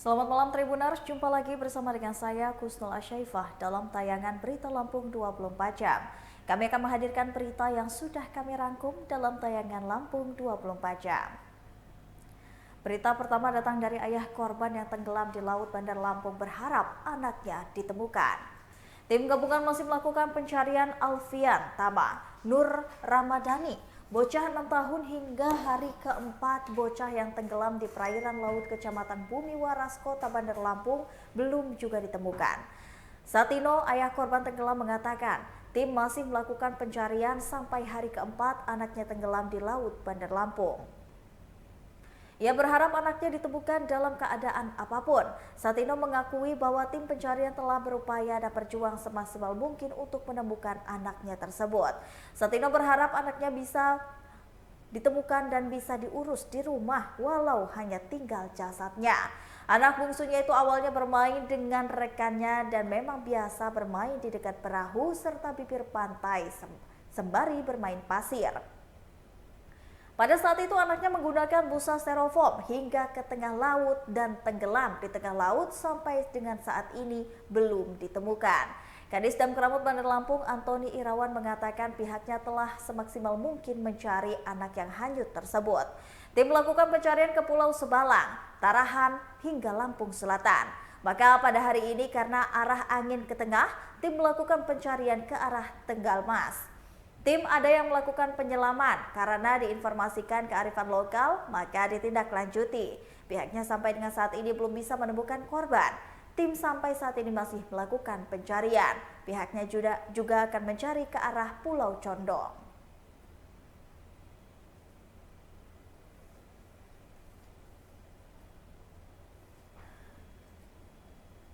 Selamat malam Tribuners, jumpa lagi bersama dengan saya Kusnul Asyaifah dalam tayangan Berita Lampung 24 jam. Kami akan menghadirkan berita yang sudah kami rangkum dalam tayangan Lampung 24 jam. Berita pertama datang dari ayah korban yang tenggelam di Laut Bandar Lampung berharap anaknya ditemukan. Tim gabungan masih melakukan pencarian Alfian Tama Nur Ramadhani, bocah 6 tahun hingga hari keempat bocah yang tenggelam di perairan laut Kecamatan Bumi Waras, Kota Bandar Lampung belum juga ditemukan. Satino, ayah korban tenggelam mengatakan, tim masih melakukan pencarian sampai hari keempat anaknya tenggelam di Laut Bandar Lampung. Ia berharap anaknya ditemukan dalam keadaan apapun. Satino mengakui bahwa tim pencarian telah berupaya dan berjuang semaksimal mungkin untuk menemukan anaknya tersebut. Satino berharap anaknya bisa ditemukan dan bisa diurus di rumah walau hanya tinggal jasadnya. Anak bungsunya itu awalnya bermain dengan rekannya dan memang biasa bermain di dekat perahu serta bibir pantai sembari bermain pasir. Pada saat itu anaknya menggunakan busa styrofoam hingga ke tengah laut dan tenggelam di tengah laut sampai dengan saat ini belum ditemukan. Kadis Damkar Bandar Lampung Antoni Irawan mengatakan pihaknya telah semaksimal mungkin mencari anak yang hanyut tersebut. Tim melakukan pencarian ke Pulau Sebalang, Tarahan hingga Lampung Selatan. Maka pada hari ini karena arah angin ke tengah, tim melakukan pencarian ke arah Tegalmas. Tim ada yang melakukan penyelaman karena diinformasikan kearifan lokal maka ditindaklanjuti. Pihaknya sampai dengan saat ini belum bisa menemukan korban. Tim sampai saat ini masih melakukan pencarian. Pihaknya juga akan mencari ke arah Pulau Condong.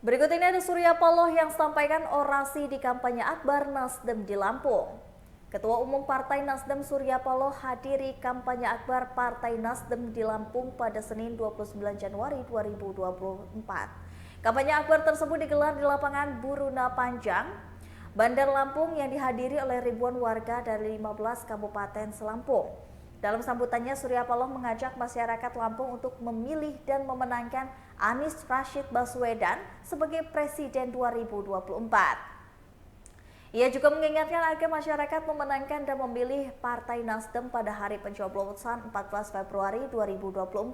Berikut ini ada Surya Paloh yang sampaikan orasi di kampanye akbar Nasdem di Lampung. Ketua Umum Partai Nasdem Surya Paloh hadiri kampanye akbar Partai Nasdem di Lampung pada Senin 29 Januari 2024. Kampanye akbar tersebut digelar di lapangan Buruna Panjang, Bandar Lampung yang dihadiri oleh ribuan warga dari 15 kabupaten selampung. Dalam sambutannya Surya Paloh mengajak masyarakat Lampung untuk memilih dan memenangkan Anies Rashid Baswedan sebagai Presiden 2024. Ia juga mengingatkan agar masyarakat memenangkan dan memilih Partai Nasdem pada hari pencoblosan 14 Februari 2024.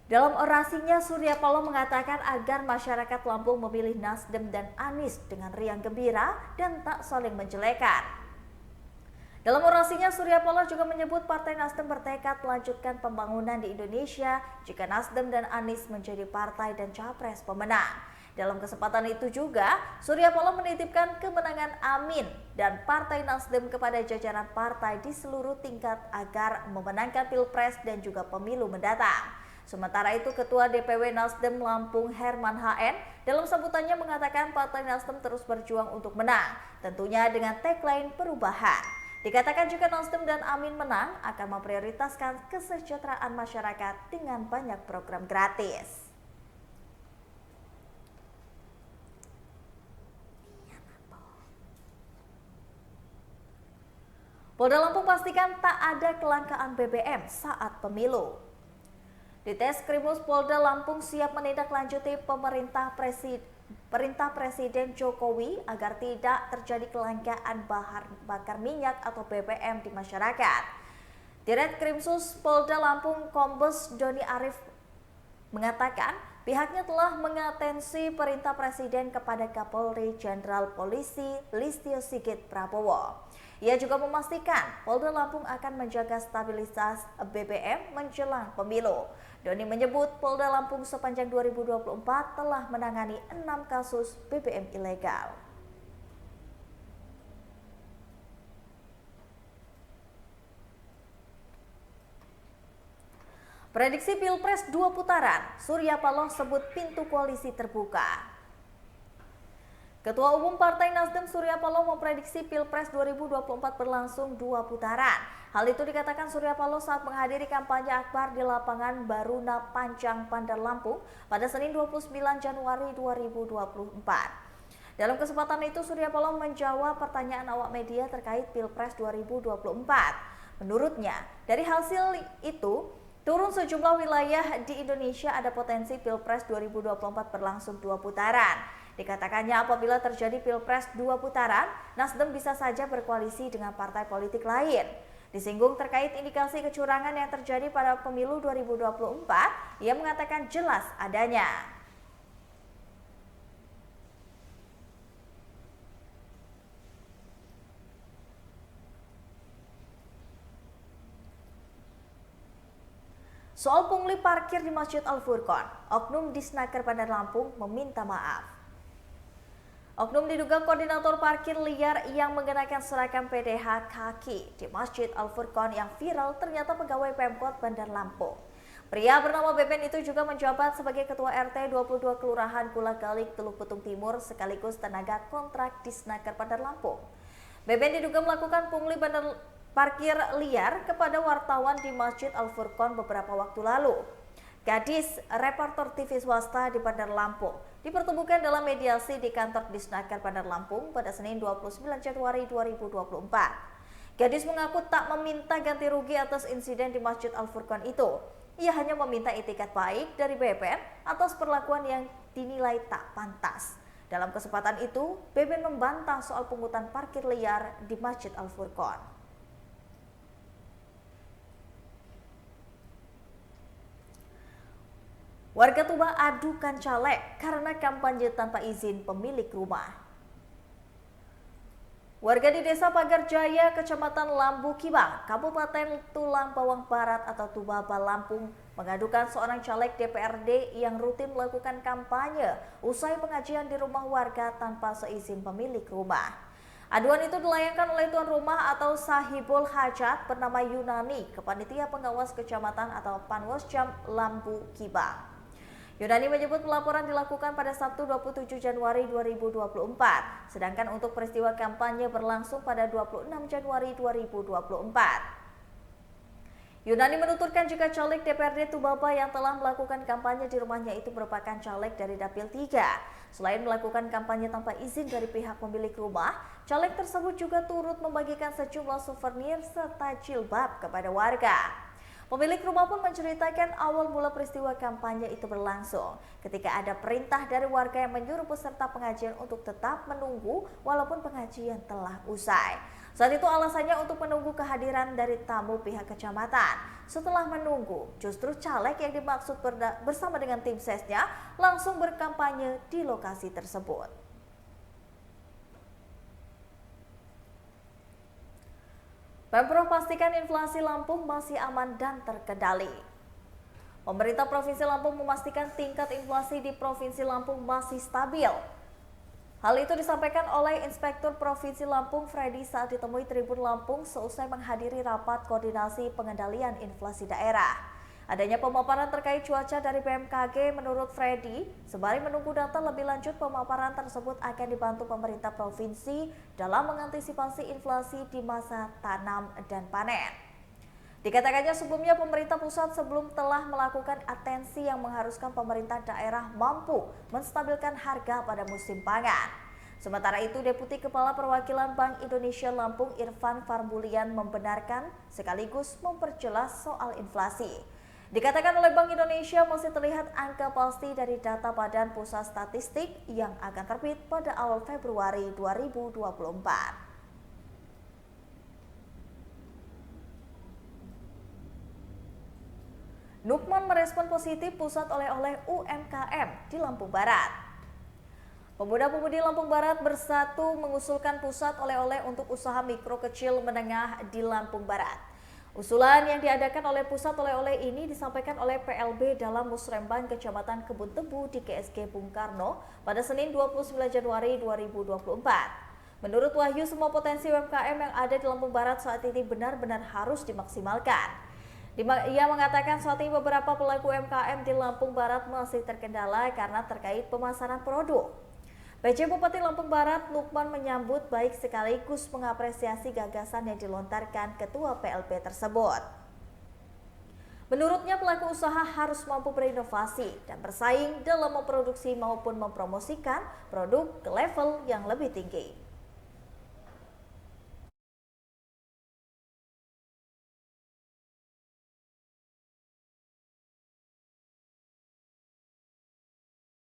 Dalam orasinya, Surya Paloh mengatakan agar masyarakat Lampung memilih Nasdem dan Anies dengan riang gembira dan tak saling menjelekan. Dalam orasinya, Surya Paloh juga menyebut Partai Nasdem bertekad melanjutkan pembangunan di Indonesia jika Nasdem dan Anies menjadi partai dan capres pemenang. Dalam kesempatan itu juga, Surya Paloh menitipkan kemenangan Amin dan Partai Nasdem kepada jajaran partai di seluruh tingkat agar memenangkan Pilpres dan juga pemilu mendatang. Sementara itu, Ketua DPW Nasdem Lampung Herman HN dalam sambutannya mengatakan Partai Nasdem terus berjuang untuk menang, tentunya dengan tagline perubahan. Dikatakan jika Nasdem dan Amin menang akan memprioritaskan kesejahteraan masyarakat dengan banyak program gratis. Polda Lampung pastikan tak ada kelangkaan BBM saat pemilu. Di Ditreskrimsus Polda Lampung siap menindaklanjuti perintah Presiden Jokowi agar tidak terjadi kelangkaan bahan bakar minyak atau BBM di masyarakat. Ditreskrimsus Polda Lampung Kombes Doni Arif mengatakan pihaknya telah mengatensi perintah Presiden kepada Kapolri Jenderal Polisi Listio Sigit Prabowo. Ia juga memastikan Polda Lampung akan menjaga stabilitas BBM menjelang pemilu. Doni menyebut Polda Lampung sepanjang 2024 telah menangani 6 kasus BBM ilegal. Prediksi Pilpres 2 putaran, Surya Paloh sebut pintu koalisi terbuka. Ketua Umum Partai Nasdem Surya Paloh memprediksi Pilpres 2024 berlangsung 2 putaran. Hal itu dikatakan Surya Paloh saat menghadiri kampanye akbar di lapangan Baruna Panjang, Bandar Lampung pada Senin 29 Januari 2024. Dalam kesempatan itu Surya Paloh menjawab pertanyaan awak media terkait Pilpres 2024. Menurutnya, dari hasil itu Turun sejumlah wilayah di Indonesia ada potensi Pilpres 2024 berlangsung 2 putaran. Dikatakannya apabila terjadi Pilpres 2 putaran, Nasdem bisa saja berkoalisi dengan partai politik lain. Disinggung terkait indikasi kecurangan yang terjadi pada pemilu 2024, ia mengatakan jelas adanya. Soal pungli parkir di Masjid Al-Furqon, Oknum Disnaker Bandar Lampung meminta maaf. Oknum diduga koordinator parkir liar yang mengenakan seragam PDH kaki di Masjid Al-Furqon yang viral ternyata pegawai Pemkot Bandar Lampung. Pria bernama Beben itu juga menjabat sebagai Ketua RT 22 Kelurahan Gulagalik, Teluk Betung Timur sekaligus tenaga kontrak Disnaker Bandar Lampung. Beben diduga melakukan pungli parkir liar kepada wartawan di Masjid Al-Furqon beberapa waktu lalu. Gadis reporter TV swasta di Bandar Lampung dipertemukan dalam mediasi di kantor Disnaker Bandar Lampung pada Senin 29 Januari 2024. Gadis mengaku tak meminta ganti rugi atas insiden di Masjid Al-Furqon itu. Ia hanya meminta etiket baik dari Beben atas perlakuan yang dinilai tak pantas. Dalam kesempatan itu, Beben membantah soal pungutan parkir liar di Masjid Al-Furqon. Warga Tuba adukan caleg karena kampanye tanpa izin pemilik rumah. Warga di Desa Pagar Jaya, Kecamatan Lambu Kibang, Kabupaten Tulang Bawang Barat atau Tubaba, Lampung, mengadukan seorang caleg DPRD yang rutin melakukan kampanye usai pengajian di rumah warga tanpa seizin pemilik rumah. Aduan itu dilayangkan oleh tuan rumah atau sahibul hajat bernama Yunani ke Panitia Pengawas Kecamatan atau Panwascam Lambu Kibang. Yunani menyebut pelaporan dilakukan pada Sabtu 27 Januari 2024, sedangkan untuk peristiwa kampanye berlangsung pada 26 Januari 2024. Yunani menuturkan jika caleg DPRD Tubaba yang telah melakukan kampanye di rumahnya itu merupakan caleg dari Dapil 3. Selain melakukan kampanye tanpa izin dari pihak pemilik rumah, caleg tersebut juga turut membagikan sejumlah souvenir serta jilbab kepada warga. Pemilik rumah pun menceritakan awal mula peristiwa kampanye itu berlangsung ketika ada perintah dari warga yang menyuruh peserta pengajian untuk tetap menunggu walaupun pengajian telah usai. Saat itu alasannya untuk menunggu kehadiran dari tamu pihak kecamatan. Setelah menunggu, justru caleg yang dimaksud bersama dengan tim sesnya langsung berkampanye di lokasi tersebut. Pemprov pastikan inflasi Lampung masih aman dan terkendali. Pemerintah Provinsi Lampung memastikan tingkat inflasi di Provinsi Lampung masih stabil. Hal itu disampaikan oleh Inspektur Provinsi Lampung Freddy saat ditemui Tribun Lampung seusai menghadiri rapat koordinasi pengendalian inflasi daerah. Adanya pemaparan terkait cuaca dari BMKG menurut Freddy, sembari menunggu data lebih lanjut pemaparan tersebut akan dibantu pemerintah provinsi dalam mengantisipasi inflasi di masa tanam dan panen. Dikatakannya sebelumnya pemerintah pusat sebelum telah melakukan atensi yang mengharuskan pemerintah daerah mampu menstabilkan harga pada musim pangan. Sementara itu, Deputi Kepala Perwakilan Bank Indonesia Lampung Irfan Farbulian membenarkan sekaligus memperjelas soal inflasi. Dikatakan oleh Bank Indonesia masih terlihat angka pasti dari data Badan Pusat Statistik yang akan terbit pada awal Februari 2024. Nukman merespon positif pusat oleh-oleh UMKM di Lampung Barat. Pemuda-pemudi Lampung Barat bersatu mengusulkan pusat oleh-oleh untuk usaha mikro kecil menengah di Lampung Barat. Usulan yang diadakan oleh pusat oleh-oleh ini disampaikan oleh PLB dalam Musrembang Kecamatan Kebun Tebu di KSG Bung Karno pada Senin 29 Januari 2024. Menurut Wahyu, semua potensi UMKM yang ada di Lampung Barat saat ini benar-benar harus dimaksimalkan. Ia mengatakan saat ini beberapa pelaku UMKM di Lampung Barat masih terkendala karena terkait pemasaran produk. PJ Bupati Lampung Barat Nukman menyambut baik sekaligus mengapresiasi gagasan yang dilontarkan Ketua PLB tersebut. Menurutnya pelaku usaha harus mampu berinovasi dan bersaing dalam memproduksi maupun mempromosikan produk ke level yang lebih tinggi.